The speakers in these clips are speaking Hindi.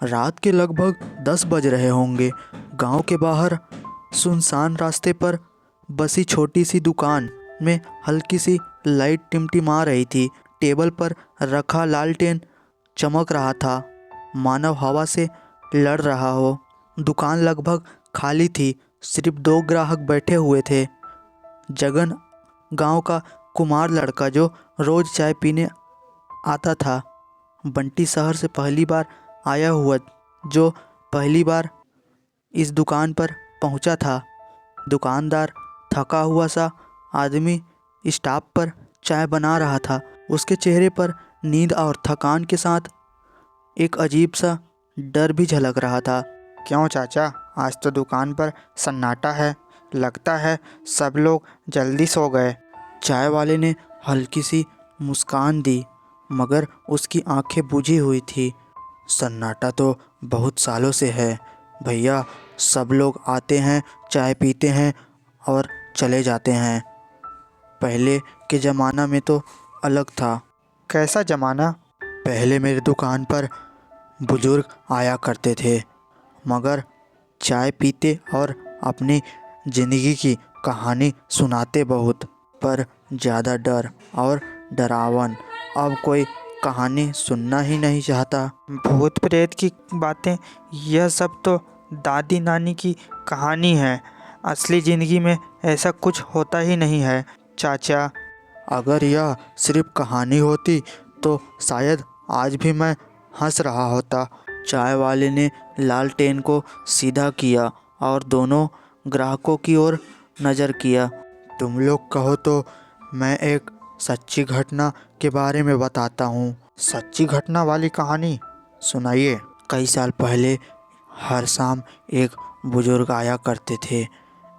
रात के लगभग 10 बज रहे होंगे। गांव के बाहर सुनसान रास्ते पर बसी छोटी सी दुकान में हल्की सी लाइट टिमटिमा रही थी। टेबल पर रखा लालटेन चमक रहा था, मानो हवा से लड़ रहा हो। दुकान लगभग खाली थी, सिर्फ 2 ग्राहक बैठे हुए थे। जगन, गांव का कुमार लड़का जो रोज चाय पीने आता था। बंटी, शहर से पहली बार आया हुआ जो पहली बार इस दुकान पर पहुंचा था। दुकानदार थका हुआ सा आदमी स्टॉप पर चाय बना रहा था। उसके चेहरे पर नींद और थकान के साथ एक अजीब सा डर भी झलक रहा था। क्यों चाचा, आज तो दुकान पर सन्नाटा है। लगता है सब लोग जल्दी सो गए। चाय वाले ने हल्की सी मुस्कान दी, मगर उसकी आंखें बुझी हुई थी। सन्नाटा तो बहुत सालों से है भैया। सब लोग आते हैं, चाय पीते हैं और चले जाते हैं। पहले के ज़माना में तो अलग था। कैसा ज़माना? पहले मेरी दुकान पर बुजुर्ग आया करते थे, मगर चाय पीते और अपनी ज़िंदगी की कहानी सुनाते बहुत, पर ज़्यादा डर और डरावन। अब कोई कहानी सुनना ही नहीं चाहता। भूत प्रेत की बातें, यह सब तो दादी नानी की कहानी है। असली ज़िंदगी में ऐसा कुछ होता ही नहीं है चाचा। अगर यह सिर्फ कहानी होती तो शायद आज भी मैं हंस रहा होता। चाय वाले ने लालटेन को सीधा किया और दोनों ग्राहकों की ओर नज़र किया। तुम लोग कहो तो मैं एक सच्ची घटना के बारे में बताता हूँ। सच्ची घटना वाली कहानी सुनाइए। कई साल पहले हर शाम एक बुजुर्ग आया करते थे।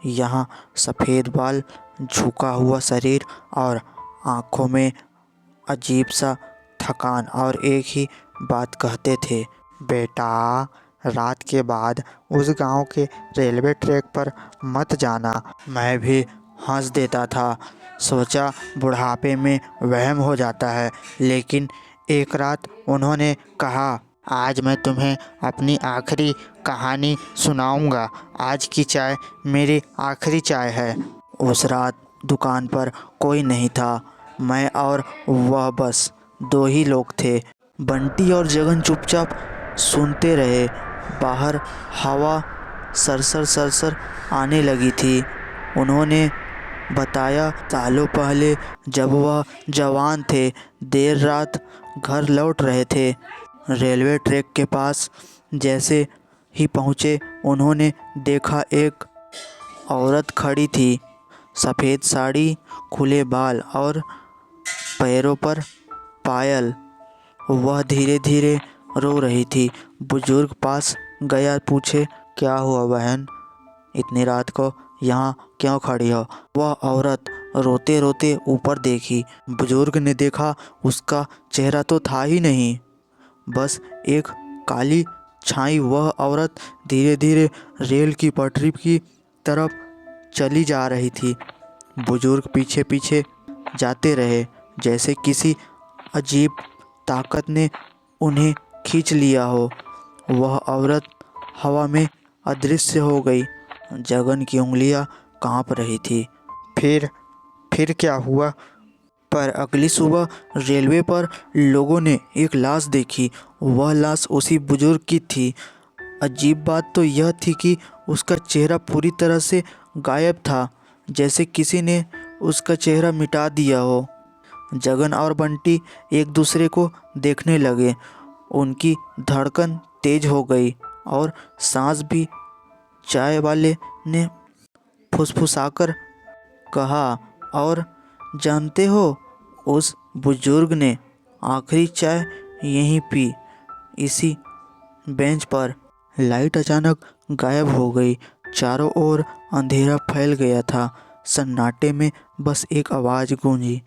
यहाँ सफ़ेद बाल, झुका हुआ शरीर और आँखों में अजीब सा थकान, और एक ही बात कहते थे, बेटा, रात के बाद उस गांव के रेलवे ट्रैक पर मत जाना। मैं भी हंस देता था, सोचा बुढ़ापे में वहम हो जाता है। लेकिन एक रात उन्होंने कहा, आज मैं तुम्हें अपनी आखिरी कहानी सुनाऊंगा। आज की चाय मेरी आखिरी चाय है। उस रात दुकान पर कोई नहीं था। मैं और वह बस 2 ही लोग थे। बंटी और जगन चुपचाप सुनते रहे। बाहर हवा सरसर सरसर आने लगी थी। उन्होंने बताया, सालों पहले जब वह जवान थे, देर रात घर लौट रहे थे। रेलवे ट्रैक के पास जैसे ही पहुँचे, उन्होंने देखा एक औरत खड़ी थी। सफ़ेद साड़ी, खुले बाल और पैरों पर पायल। वह धीरे धीरे रो रही थी। बुजुर्ग पास गया, पूछे, क्या हुआ बहन, इतनी रात को यहाँ क्यों खड़ी हो? वह औरत रोते रोते ऊपर देखी। बुजुर्ग ने देखा, उसका चेहरा तो था ही नहीं, बस एक काली छाई। वह औरत धीरे धीरे रेल की पटरी की तरफ चली जा रही थी। बुजुर्ग पीछे पीछे जाते रहे, जैसे किसी अजीब ताकत ने उन्हें खींच लिया हो। वह औरत हवा में अदृश्य हो गई। जगन की उंगलियां कांप रही थी। फिर क्या हुआ? पर अगली सुबह रेलवे पर लोगों ने एक लाश देखी। वह लाश उसी बुजुर्ग की थी। अजीब बात तो यह थी कि उसका चेहरा पूरी तरह से गायब था, जैसे किसी ने उसका चेहरा मिटा दिया हो। जगन और बंटी एक दूसरे को देखने लगे। उनकी धड़कन तेज हो गई और सांस भी। चाय वाले ने फुसफुसाकर कहा, और जानते हो, उस बुजुर्ग ने आखिरी चाय यहीं पी, इसी बेंच पर। लाइट अचानक गायब हो गई। चारों ओर अंधेरा फैल गया था। सन्नाटे में बस एक आवाज़ गूंजी,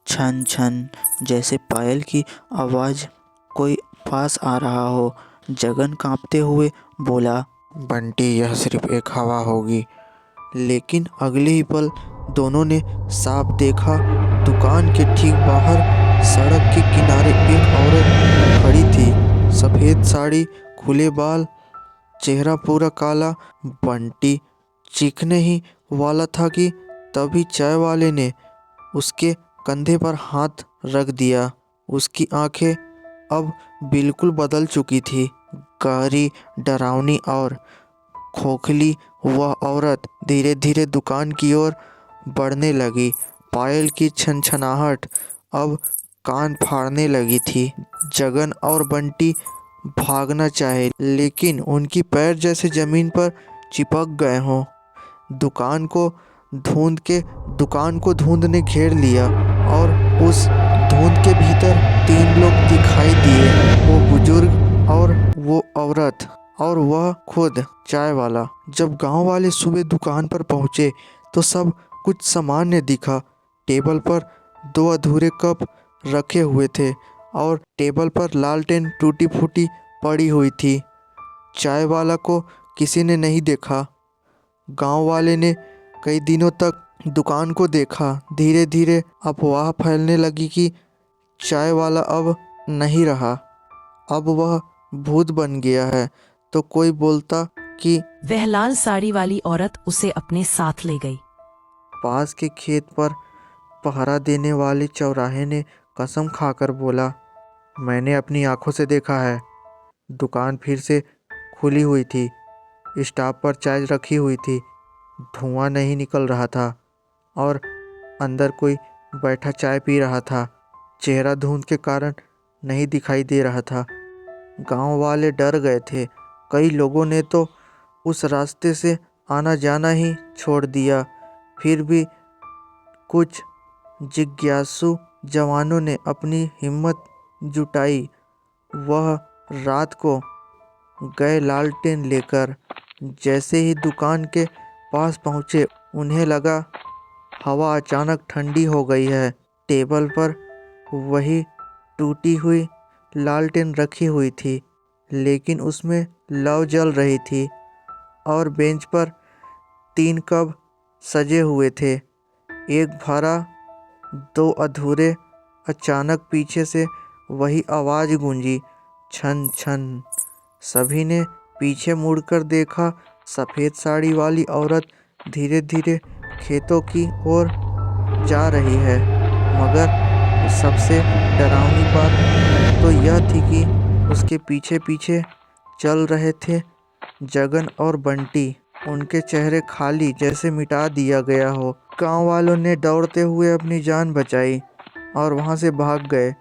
छन छन, जैसे पायल की आवाज़ कोई पास आ रहा हो। जगन कांपते हुए बोला, बंटी, यह सिर्फ एक हवा होगी। लेकिन अगले ही पल दोनों ने साफ देखा, दुकान के ठीक बाहर सड़क के किनारे एक औरत खड़ी थी। सफ़ेद साड़ी, खुले बाल, चेहरा पूरा काला। बंटी चीखने ही वाला था कि तभी चाय वाले ने उसके कंधे पर हाथ रख दिया। उसकी आंखें अब बिल्कुल बदल चुकी थी। गहरी, डरावनी और खोखली वह औरत धीरे धीरे दुकान की ओर बढ़ने लगी। पायल की छनछनाहट अब कान फाड़ने लगी थी। जगन और बंटी भागना चाहे, लेकिन उनकी पैर जैसे जमीन पर चिपक गए हों। दुकान को धुंध ने घेर लिया और उस धुंध के भीतर 3 लोग दिखाई दिए। वो बुजुर्ग और वो औरत और वह खुद चाय वाला। जब गांव वाले सुबह दुकान पर पहुंचे तो सब कुछ सामान्य दिखा। टेबल पर 2 अधूरे कप रखे हुए थे और टेबल पर लालटेन टूटी फूटी पड़ी हुई थी। चाय वाला को किसी ने नहीं देखा। गांव वाले ने कई दिनों तक दुकान को देखा। धीरे धीरे अफवाह फैलने लगी कि चाय वाला अब नहीं रहा, अब वह भूत बन गया है। तो कोई बोलता कि वह लाल साड़ी वाली औरत उसे अपने साथ ले गई। पास के खेत पर पहरा देने वाले चौराहे ने कसम खाकर बोला, मैंने अपनी आंखों से देखा है। दुकान फिर से खुली हुई थी। स्टॉप पर चाय रखी हुई थी। धुआं नहीं निकल रहा था और अंदर कोई बैठा चाय पी रहा था। चेहरा धुंध के कारण नहीं दिखाई दे रहा था। गांव वाले डर गए थे। कई लोगों ने तो उस रास्ते से आना जाना ही छोड़ दिया। फिर भी कुछ जिज्ञासु जवानों ने अपनी हिम्मत जुटाई। वह रात को गए लालटेन लेकर। जैसे ही दुकान के पास पहुंचे, उन्हें लगा हवा अचानक ठंडी हो गई है। टेबल पर वही टूटी हुई लालटेन रखी हुई थी, लेकिन उसमें लौ जल रही थी और बेंच पर 3 कप सजे हुए थे, एक भरा, 2 अधूरे। अचानक पीछे से वही आवाज़ गूंजी, छन छन। सभी ने पीछे मुड़कर देखा। सफ़ेद साड़ी वाली औरत धीरे धीरे खेतों की ओर जा रही है। मगर सबसे डरावनी बात तो यह थी कि उसके पीछे पीछे चल रहे थे जगन और बंटी। उनके चेहरे खाली, जैसे मिटा दिया गया हो। गांव वालों ने दौड़ते हुए अपनी जान बचाई और वहां से भाग गए।